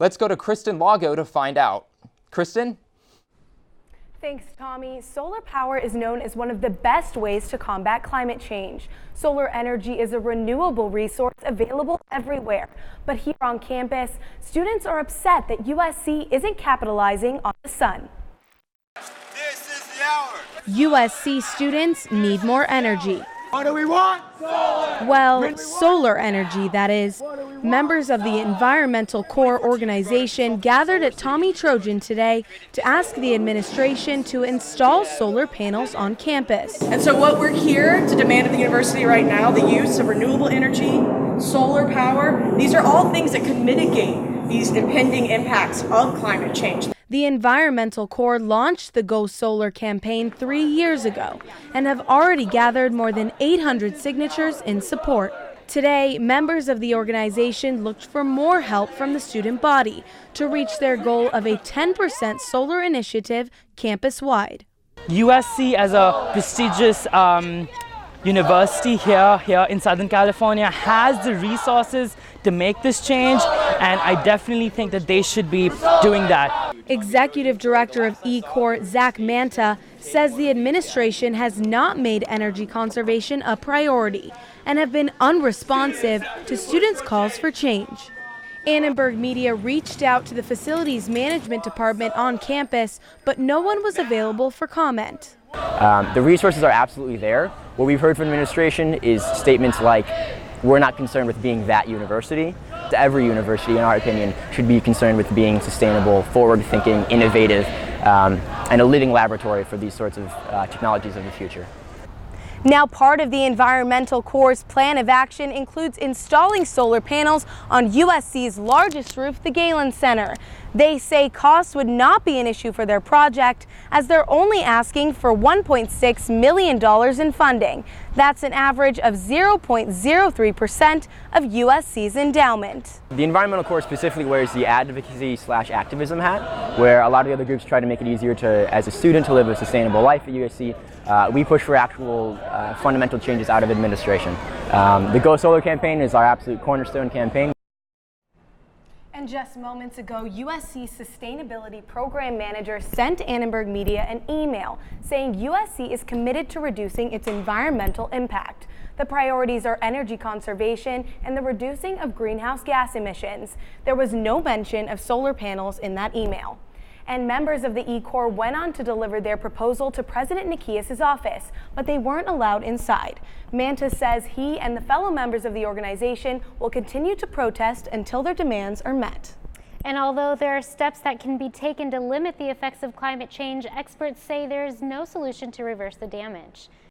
Let's go to Kristen Lago to find out. Kristen? Thanks, Tommy. Solar power is known as one of the best ways to combat climate change. Solar energy is a renewable resource available everywhere. But here on campus, students are upset that USC isn't capitalizing on the sun. This is the hour. USC students need more energy. What do we want? Solar. Well, solar energy, that is. Members of the Environmental Corps organization gathered at Tommy Trojan today to ask the administration to install solar panels on campus. And so what we're here to demand at the university right now, the use of renewable energy, solar power, these are all things that could mitigate these impending impacts of climate change. The Environmental Corps launched the Go Solar campaign 3 years ago and have already gathered more than 800 signatures in support. Today, members of the organization looked for more help from the student body to reach their goal of a 10% solar initiative campus-wide. USC, as a prestigious university here in Southern California, has the resources to make this change, and I definitely think that they should be doing that. Executive Director of E-Corps, Zach Manta, says the administration has not made energy conservation a priority and have been unresponsive to students' calls for change. Annenberg Media reached out to the facilities management department on campus, but no one was available for comment. The resources are absolutely there. What we've heard from the administration is statements like, we're not concerned with being that university. Every university, in our opinion, should be concerned with being sustainable, forward-thinking, innovative, and a living laboratory for these sorts of technologies of the future. Now, part of the Environmental Corps' plan of action includes installing solar panels on USC's largest roof, the Galen Center. They say cost would not be an issue for their project, as they're only asking for $1.6 million in funding. That's an average of 0.03% of USC's endowment. The Environmental Corps specifically wears the advocacy/activism hat, where a lot of the other groups try to make it easier to, as a student, to live a sustainable life at USC. We push for actual fundamental changes out of administration. The Go Solar campaign is our absolute cornerstone campaign. And just moments ago, USC Sustainability Program Manager sent Annenberg Media an email saying USC is committed to reducing its environmental impact. The priorities are energy conservation and the reducing of greenhouse gas emissions. There was no mention of solar panels in that email. And members of the E-Corps went on to deliver their proposal to President Nikias' office, but they weren't allowed inside. Manta says he and the fellow members of the organization will continue to protest until their demands are met. And although there are steps that can be taken to limit the effects of climate change, experts say there is no solution to reverse the damage.